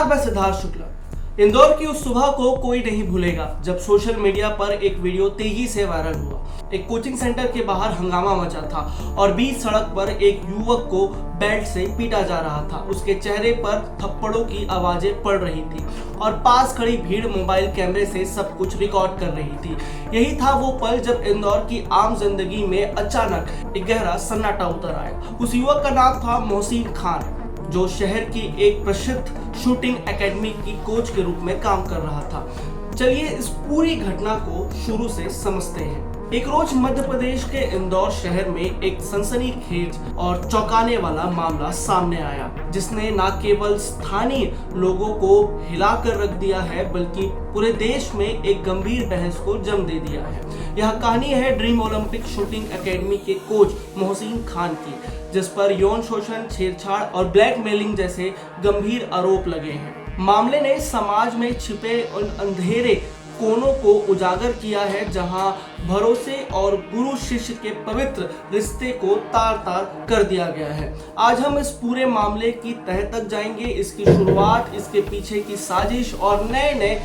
नमस्कार, मैं सिद्धार्थ शुक्ला। इंदौर की उस सुबह को कोई नहीं भूलेगा जब सोशल मीडिया पर एक वीडियो तेजी से वायरल हुआ। एक कोचिंग सेंटर के बाहर हंगामा मचा था और बीच सड़क पर एक युवक को बेल्ट से पीटा जा रहा था। उसके चेहरे पर थप्पड़ों की आवाजें पड़ रही थी और पास खड़ी भीड़ मोबाइल कैमरे से सब कुछ रिकॉर्ड कर रही थी। यही था वो पल जब इंदौर की आम जिंदगी में अचानक एक गहरा सन्नाटा उतर आया। उस युवक का नाम था मोहसिन खान, जो शहर की एक प्रसिद्ध शूटिंग एकेडमी की कोच के रूप में काम कर रहा था। चलिए इस पूरी घटना को शुरू से समझते हैं। एक रोज मध्य प्रदेश के इंदौर शहर में एक सनसनीखेज और चौंकाने वाला मामला सामने आया, जिसने न केवल स्थानीय लोगों को हिलाकर रख दिया है बल्कि पूरे देश में एक गंभीर बहस को जन्म दे दिया है। यह कहानी है ड्रीम ओलंपिक शूटिंग एकेडमी के कोच मोहसिन खान की, जिस पर यौन शोषण, छेड़छाड़ और ब्लैकमेलिंग जैसे गंभीर आरोप लगे हैं। मामले ने समाज में छिपे उन अंधेरे कोनों को उजागर किया है जहां भरोसे और गुरु शिष्य के पवित्र रिश्ते को तार तार कर दिया गया है। आज हम इस पूरे मामले की तह तक जाएंगे, इसकी शुरुआत, इसके पीछे की साजिश और नए नए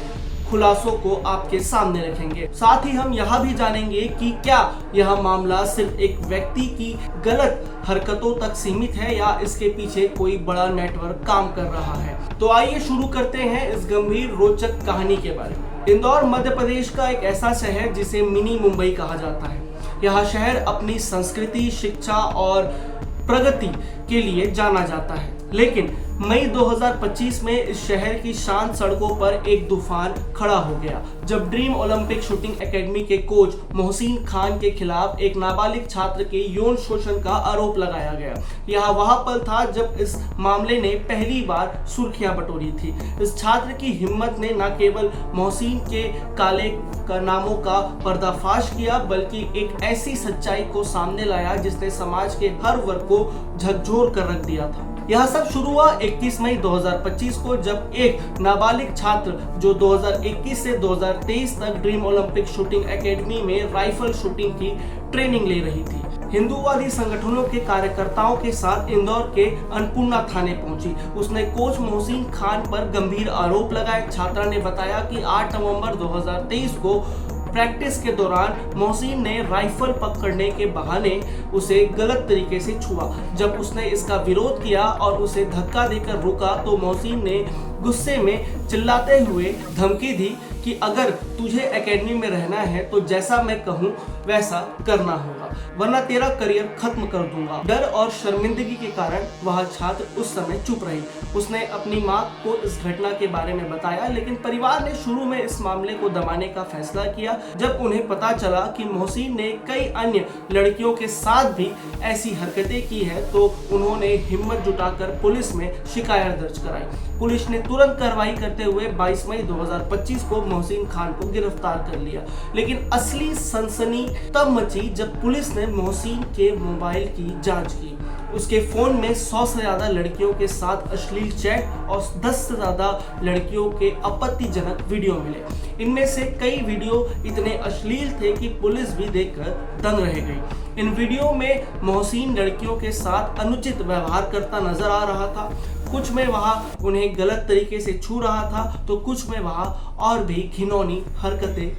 खुलासों को आपके सामने रखेंगे। साथ ही हम यह भी जानेंगे कि क्या यह मामला सिर्फ एक व्यक्ति की गलत हरकतों तक सीमित है या इसके पीछे कोई बड़ा नेटवर्क काम कर रहा है। तो आइए शुरू करते हैं इस गंभीर रोचक कहानी के बारे में। इंदौर मध्य प्रदेश का एक ऐसा शहर जिसे मिनी मुंबई कहा जाता है। यह शहर अपनी संस्कृति, शिक्षा और प्रगति के लिए जाना जाता है, लेकिन मई 2025 में इस शहर की शांत सड़कों पर एक तूफान खड़ा हो गया जब ड्रीम ओलंपिक शूटिंग एकेडमी के कोच मोहसिन खान के खिलाफ एक नाबालिग छात्र के यौन शोषण का आरोप लगाया गया। यह वह पल था जब इस मामले ने पहली बार सुर्खियां बटोरी थी। इस छात्र की हिम्मत ने न केवल मोहसिन के काले कारनामों का पर्दाफाश किया बल्कि एक ऐसी सच्चाई को सामने लाया जिसने समाज के हर वर्ग को झकझोर कर रख दिया था। यह सब शुरू हुआ 21 मई 2025 को, जब एक नाबालिग छात्र जो 2021 से 2023 तक ड्रीम ओलंपिक शूटिंग एकेडमी में राइफल शूटिंग की ट्रेनिंग ले रही थी, हिंदूवादी संगठनों के कार्यकर्ताओं के साथ इंदौर के अन्नपूर्णा थाने पहुंची। उसने कोच मोहसिन खान पर गंभीर आरोप लगाए। छात्रा ने बताया कि 8 नवंबर 2023 को प्रैक्टिस के दौरान मोहसिन ने राइफल पकड़ने के बहाने उसे गलत तरीके से छुआ। जब उसने इसका विरोध किया और उसे धक्का देकर रोका तो मोहसिन ने गुस्से में चिल्लाते हुए धमकी दी कि अगर तुझे एकेडमी में रहना है तो जैसा मैं कहूँ वैसा करना होगा, वरना तेरा करियर खत्म कर दूंगा। डर और शर्मिंदगी के कारण वह छात्र उस समय चुप रही। उसने अपनी मां को इस घटना के बारे में बताया, लेकिन परिवार ने शुरू में इस मामले को दबाने का फैसला किया। जब उन्हें पता चला कि मोहसिन ने कई अन्य लड़कियों के साथ भी ऐसी हरकतें की है तो उन्होंने हिम्मत जुटाकर पुलिस में शिकायत दर्ज कराई। पुलिस ने तुरंत कार्रवाई करते हुए 22 मई 2025 को मोहसिन खान को गिरफ्तार कर लिया। लेकिन असली सनसनी तब मची जब पुलिस ने मोहसिन के मोबाइल की जांच की। उसके फोन में 100 से ज्यादा लड़कियों के साथ अश्लील चैट और 10 से ज्यादा लड़कियों के आपत्तिजनक वीडियो मिले। इनमें से कई वीडियो इतने अश्लील थे कि पुलिस भी देखकर दंग रह गई। इन वीडियो में मोहसिन लड़कियों के साथ अनुचित व्यवहार करता नजर आ रहा था। कुछ में वह उन्हें गलत तरीके से छू रहा था तो कुछ में वह और भी घिनौनी हरकतें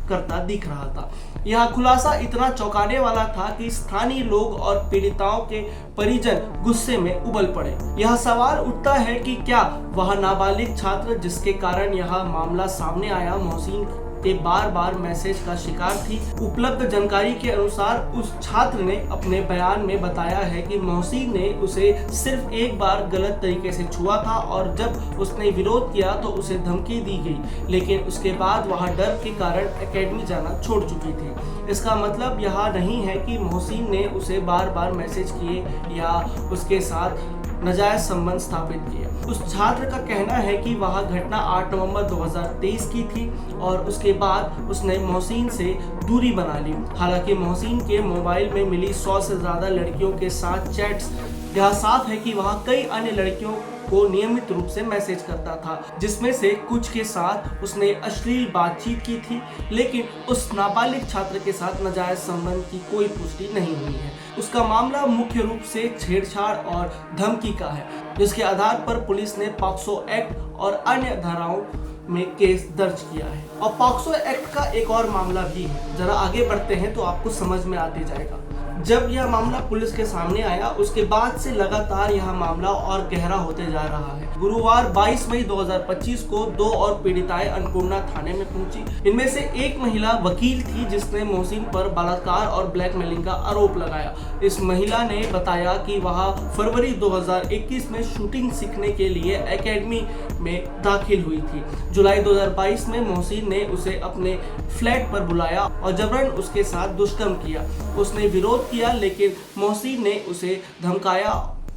करता दिख रहा था। यह खुलासा इतना चौंकाने वाला था कि स्थानीय लोग और पीड़िताओं के परिजन गुस्से में उबल पड़े। यह सवाल उठता है कि क्या वह नाबालिग छात्र जिसके कारण यह मामला सामने आया मोहसिन के बार बार मैसेज का शिकार थी। उपलब्ध जानकारी के अनुसार उस छात्र ने अपने बयान में बताया है कि मोहसिन ने उसे सिर्फ एक बार गलत तरीके से छुआ था और जब उसने विरोध किया तो उसे धमकी दी गई, लेकिन उसके बाद वह डर के कारण एकेडमी जाना छोड़ चुकी थी। इसका मतलब यह नहीं है कि मोहसिन ने उसे बार बार मैसेज किए या उसके साथ नाजायज संबंध स्थापित किए। उस छात्र का कहना है कि वह घटना 8 नवंबर 2023 की थी और उसके बाद उसने मोहसिन से दूरी बना ली। हालांकि मोहसिन के मोबाइल में मिली 100 से ज्यादा लड़कियों के साथ चैट्स, यह साफ है कि वह कई अन्य लड़कियों को नियमित रूप से मैसेज करता था, जिसमें से कुछ के साथ उसने अश्लील बातचीत की थी, लेकिन उस नाबालिग छात्र के साथ नाजायज संबंध की कोई पुष्टि नहीं हुई है। उसका मामला मुख्य रूप से छेड़छाड़ और धमकी का है, जिसके आधार पर पुलिस ने पॉक्सो एक्ट और अन्य धाराओं में केस दर्ज किया है। और पॉक्सो एक्ट का एक और मामला भी है, जरा आगे बढ़ते हैं तो आपको समझ में आते जाएगा। जब यह मामला पुलिस के सामने आया, उसके बाद से लगातार यह मामला और गहरा होते जा रहा है। गुरुवार 22 मई 2025 को 2 और पीड़िताएं अन्नपूर्णा थाने में पहुंची। इनमें से एक महिला वकील थी, जिसने मोहसिन पर बलात्कार और ब्लैकमेलिंग का आरोप लगाया। इस महिला ने बताया कि वह फरवरी 2021 में शूटिंग सीखने के लिए एकेडमी में दाखिल हुई थी। जुलाई 2022 में मोहसिन ने उसे अपने फ्लैट पर बुलाया और जबरन उसके साथ दुष्कर्म किया। उसने विरोध किया, लेकिन मोहसिन ने उसे धमकाया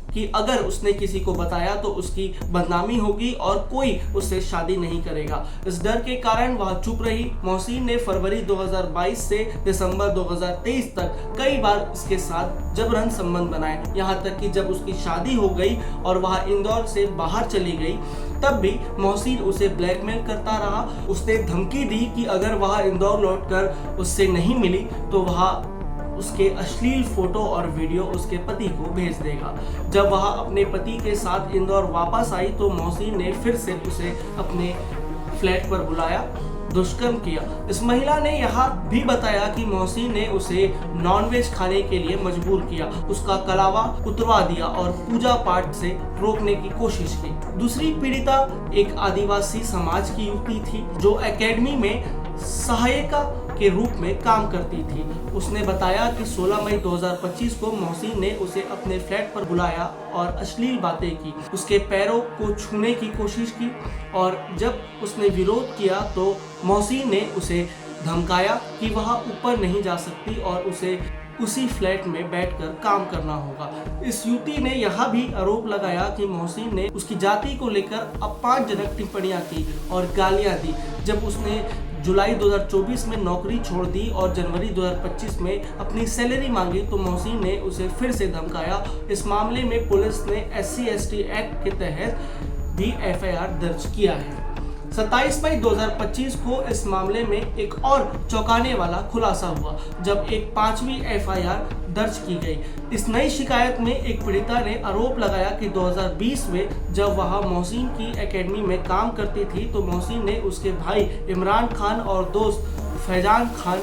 कि अगर उसने किसी को बताया तो उसकी बदनामी होगी और कोई उससे शादी नहीं करेगा। इस डर के कारण वह चुप रही। मोहसिन ने फरवरी 2022 से दिसंबर 2023 तक कई बार इसके साथ जबरन संबंध बनाए, यहाँ तक कि जब उसकी शादी हो गई और वह इंदौर से बाहर चली गई, तब भी मोहसिन उसे ब्लैकमेल करता रहा। उसने धमकी दी कि अगर वह इंदौर लौटकर उससे नहीं मिली तो वह उसके अश्लील फोटो और वीडियो उसके पति को भेज देगा। जब वह अपने पति के साथ इंदौर वापस आई तो मोहसिन ने फिर से उसे अपने फ्लैट पर बुलाया, दुष्कर्म किया। इस महिला ने यह भी बताया कि मोहसिन ने उसे नॉनवेज खाने के लिए मजबूर किया, उसका कलावा उतरवा दिया और पूजा पाठ से रोकने की कोशिश की। दूसरी पीड़िता एक आदिवासी समाज की युवती थी, जो एकेडमी में सहायिका के रूप में काम करती थी। उसने बताया कि 16 मई 2025 को मोहसिन ने उसे अपने फ्लैट पर बुलाया और अश्लील बातें की, उसके पैरों को छूने की कोशिश की और जब उसने विरोध किया तो मोहसिन ने उसे धमकाया कि वह ऊपर नहीं जा सकती और उसे उसी फ्लैट में बैठकर काम करना होगा। इस युवती ने यह भी आरोप लगाया कि मोहसिन ने उसकी जाति को लेकर अपमानजनक टिप्पणियां की और गालियां दी। जब उसने जुलाई 2024 में नौकरी छोड़ दी और जनवरी 2025 में अपनी सैलरी मांगी तो मोहसिन ने उसे फिर से धमकाया। इस मामले में पुलिस ने SC/ST एक्ट के तहत भी FIR दर्ज किया है। 27 मई 2025 को इस मामले में एक और चौंकाने वाला खुलासा हुआ, जब एक 5वीं FIR दर्ज की गई। इस नई शिकायत में एक पीड़िता ने आरोप लगाया कि 2020 में जब वह मोहसिन की एकेडमी में काम करती थी तो मोहसिन ने उसके भाई इमरान खान और दोस्त फैजान खान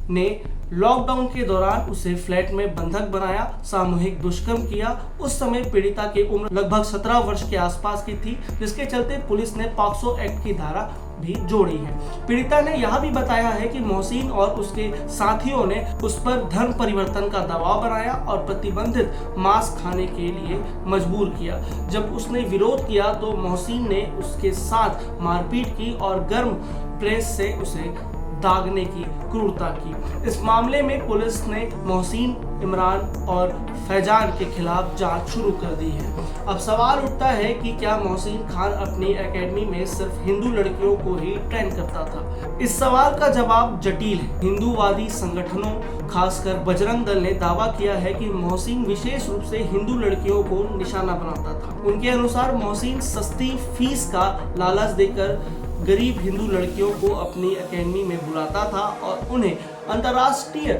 ने लॉकडाउन के दौरान उसे फ्लैट में बंधक बनाया, सामूहिक दुष्कर्म किया। उस समय पीड़िता की उम्र लगभग 17 वर्ष के आसपास की थी, जिसके चलते पुलिस ने पॉक्सो एक्ट की धारा भी जोड़ी है। पीड़िता ने यह भी बताया है कि मोहसिन और उसके साथियों ने उस पर धर्म परिवर्तन का दबाव बनाया और प्रतिबंधित मांस खाने के लिए मजबूर किया। जब उसने विरोध किया तो मोहसिन ने उसके साथ मारपीट की और गर्म प्रेस से उसे दागने की क्रूरता की। इस मामले में पुलिस ने मोहसिन, इमरान और फैजान के खिलाफ जांच शुरू कर दी है। अब सवाल उठता है कि क्या मोहसिन खान अपनी एकेडमी में सिर्फ हिंदू लड़कियों को ही ट्रेन करता था? इस सवाल का जवाब जटिल है। हिंदूवादी संगठनों, खासकर बजरंग दल ने दावा किया है कि मोहसिन विशेष रूप से हिंदू लड़कियों को निशाना बनाता था। उनके अनुसार मोहसिन सस्ती फीस का लालच देकर गरीब हिंदू लड़कियों को अपनी एकेडमी में बुलाता था और उन्हें अंतर्राष्ट्रीय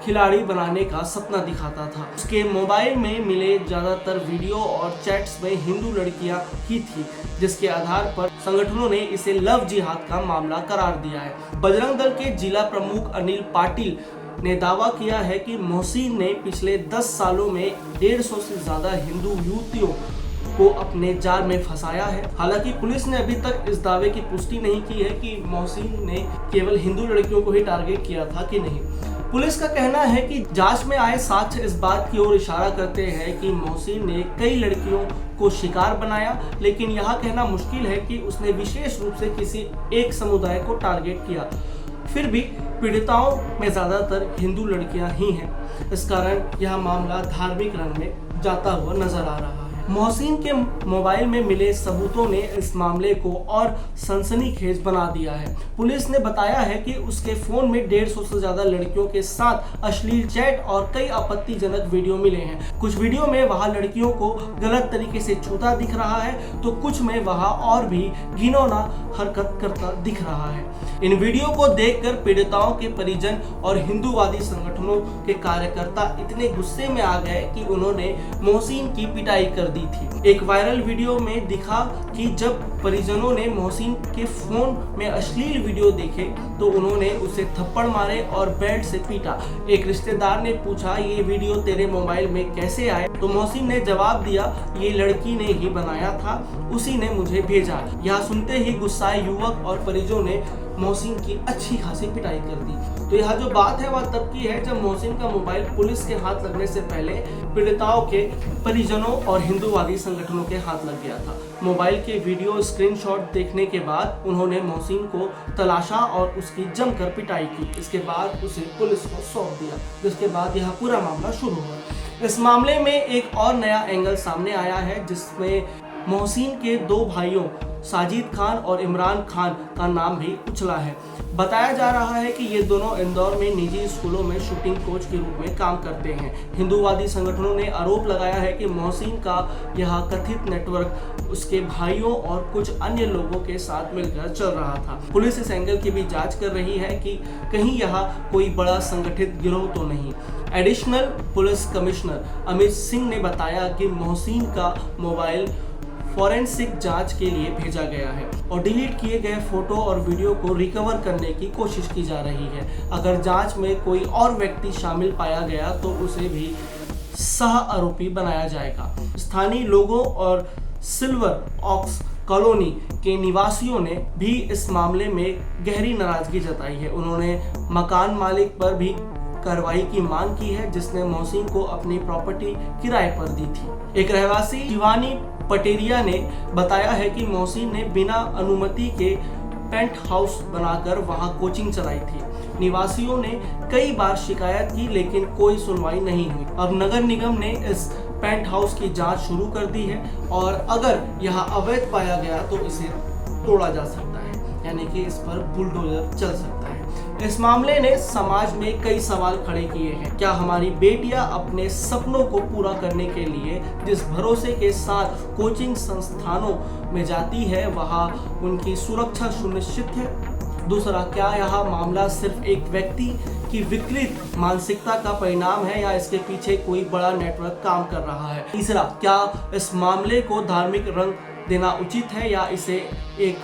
खिलाड़ी बनाने का सपना दिखाता था। उसके मोबाइल में मिले ज्यादातर वीडियो और चैट्स में हिंदू लड़कियां ही थी, जिसके आधार पर संगठनों ने इसे लव जिहाद का मामला करार दिया है। बजरंग दल के जिला प्रमुख अनिल पाटिल ने दावा किया है कि मोहसिन ने पिछले 10 सालों में 150 से ज्यादा हिंदू युवतियों को अपने जाल में फंसाया है। हालांकि पुलिस ने अभी तक इस दावे की पुष्टि नहीं की है कि मोहसिन ने केवल हिंदू लड़कियों को ही टारगेट किया था कि नहीं। पुलिस का कहना है कि जांच में आए साक्ष्य इस बात की ओर इशारा करते हैं कि मोहसिन ने कई लड़कियों को शिकार बनाया, लेकिन यह कहना मुश्किल है कि उसने विशेष रूप से किसी एक समुदाय को टारगेट किया। फिर भी पीड़िताओं में ज्यादातर हिंदू लड़कियां ही हैं। इस कारण यह मामला धार्मिक रंग में जाता हुआ नजर आ रहा है। मोहसिन के मोबाइल में मिले सबूतों ने इस मामले को और सनसनीखेज बना दिया है। पुलिस ने बताया है कि उसके फोन में 150 से ज्यादा लड़कियों के साथ अश्लील चैट और कई आपत्तिजनक वीडियो मिले हैं। कुछ वीडियो में वह लड़कियों को गलत तरीके से छूता दिख रहा है तो कुछ में वह और भी घिनौना हरकत करता दिख रहा है। इन वीडियो को देखकर पीड़िताओं के परिजन और हिंदूवादी संगठनों के कार्यकर्ता इतने गुस्से में आ गए कि उन्होंने मोहसिन की पिटाई कर दी थी। एक वायरल वीडियो में दिखा कि जब परिजनों ने मोहसिन के फोन में अश्लील वीडियो देखे तो उन्होंने उसे थप्पड़ मारे और बेल्ट से पीटा। एक रिश्तेदार ने पूछा, ये वीडियो तेरे मोबाइल में कैसे आए? तो मोहसिन ने जवाब दिया, ये लड़की ने ही बनाया था, उसी ने मुझे भेजा। यह सुनते ही गुस्साए युवक और परिजनों ने मोहसिन की अच्छी खासी पिटाई कर दी। तो यह जो बात है वह तब की है जब मोहसिन का मोबाइल पुलिस के हाथ लगने से पहले पीड़िताओं के परिजनों और हिंदूवादी संगठनों के हाथ लग गया था। मोबाइल के वीडियो स्क्रीनशॉट देखने के बाद उन्होंने मोहसिन को तलाशा और उसकी जमकर पिटाई की। इसके बाद उसे पुलिस को सौंप दिया, जिसके बाद यह पूरा मामला शुरू हुआ। इस मामले में एक और नया एंगल सामने आया है जिसमें मोहसिन के दो भाइयों साजिद खान और इमरान खान का नाम भी उछला है। बताया जा रहा है कि ये दोनों इंदौर में निजी स्कूलों में शूटिंग कोच के रूप में काम करते हैं। हिंदूवादी संगठनों ने आरोप लगाया है कि मोहसिन का यह कथित नेटवर्क उसके भाइयों और कुछ अन्य लोगों के साथ मिलकर चल रहा था। पुलिस इस एंगल की भी जांच कर रही है कि कहीं यह कोई बड़ा संगठित गिरोह तो नहीं। Additional police commissioner Amit Singh ने बताया कि मोहसिन का मोबाइल फॉरेंसिक जांच के लिए भेजा गया है और डिलीट किए गए फोटो और वीडियो को रिकवर करने की कोशिश की जा रही है। अगर जांच में कोई और व्यक्ति शामिल पाया गया तो उसे भी सह आरोपी बनाया जाएगा। स्थानीय लोगों और सिल्वर ऑक्स कॉलोनी के निवासियों ने भी इस मामले में गहरी नाराजगी जताई है। उन्होंने मकान मालिक पर भी कार्रवाई की मांग की है जिसने मोहसिन को अपनी प्रॉपर्टी किराए पर दी थी। एक रहवासी शिवानी पटेरिया ने बताया है कि मोहसिन ने बिना अनुमति के पेंट हाउस बनाकर वहां कोचिंग चलाई थी। निवासियों ने कई बार शिकायत की लेकिन कोई सुनवाई नहीं हुई। अब नगर निगम ने इस पेंट हाउस की जांच शुरू कर दी है और अगर यह अवैध पाया गया तो इसे तोड़ा जा सकता है, यानी कि इस पर बुलडोजर चल सकता है। इस मामले ने समाज में कई सवाल खड़े किए हैं। क्या हमारी बेटियां अपने सपनों को पूरा करने के लिए जिस भरोसे के साथ कोचिंग संस्थानों में जाती है वहां उनकी सुरक्षा सुनिश्चित है? दूसरा, क्या यह मामला सिर्फ एक व्यक्ति की विकृत मानसिकता का परिणाम है या इसके पीछे कोई बड़ा नेटवर्क काम कर रहा है? तीसरा, क्या इस मामले को धार्मिक रंग देना उचित है या इसे एक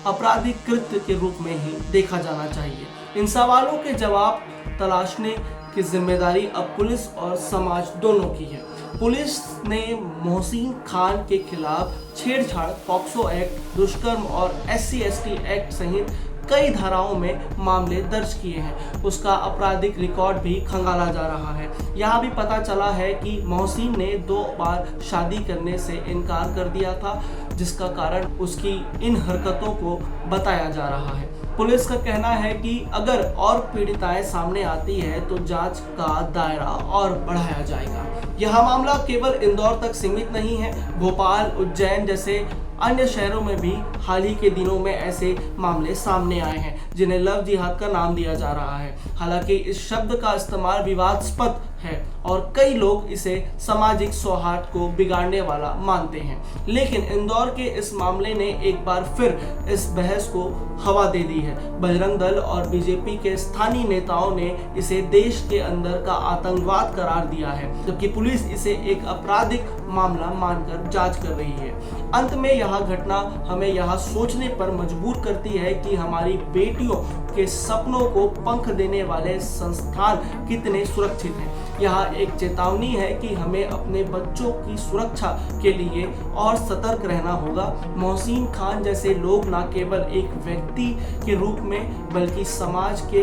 आपराधिक कृत्य के रूप में ही देखा जाना चाहिए? इन सवालों के जवाब तलाशने की जिम्मेदारी अब पुलिस और समाज दोनों की है। पुलिस ने मोहसिन खान के खिलाफ छेड़छाड़, पॉक्सो एक्ट, दुष्कर्म और SC/ST एक्ट सहित कई धाराओं में मामले दर्ज किए हैं। उसका आपराधिक रिकॉर्ड भी खंगाला जा रहा है। यहाँ भी पता चला है कि मोहसिन ने 2 बार शादी करने से इनकार कर दिया था, जिसका कारण उसकी इन हरकतों को बताया जा रहा है। पुलिस का कहना है कि अगर और पीड़िताएं सामने आती है तो जांच का दायरा और बढ़ाया जाएगा। यह मामला केवल इंदौर तक सीमित नहीं है। भोपाल, उज्जैन जैसे अन्य शहरों में भी हाल ही के दिनों में ऐसे मामले सामने आए हैं जिन्हें लव जिहाद का नाम दिया जा रहा है। हालांकि इस शब्द का इस्तेमाल विवादास्पद है और कई लोग इसे सामाजिक सौहार्द को बिगाड़ने वाला मानते हैं, लेकिन इंदौर के इस मामले ने एक बार फिर इस बहस को हवा दे दी है। बजरंग दल और बीजेपी के स्थानीय नेताओं ने इसे देश के अंदर का आतंकवाद करार दिया है, जबकि पुलिस इसे एक आपराधिक मामला मानकर जांच कर रही है। अंत में यह घटना हमें यह सोचने पर मजबूर करती है कि हमारी बेटियों के सपनों को पंख देने वाले संस्थान कितने सुरक्षित हैं। यह एक चेतावनी है कि हमें अपने बच्चों की सुरक्षा के लिए और सतर्क रहना होगा। मोहसिन खान जैसे लोग न केवल एक व्यक्ति के रूप में बल्कि समाज के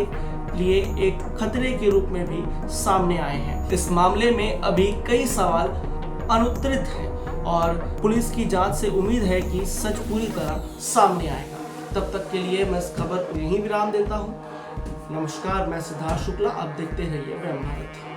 लिए एक खतरे के रूप में भी सामने आए हैं। इस मामले में अभी कई सवाल अनुत्तरित हैं और पुलिस की जांच से उम्मीद है कि सच पूरी तरह सामने आएगा। तब तक के लिए मैं इस खबर को यहीं विराम देता हूँ। नमस्कार, मैं सिद्धार्थ शुक्ला। आप देखते रहिए वैम भारत।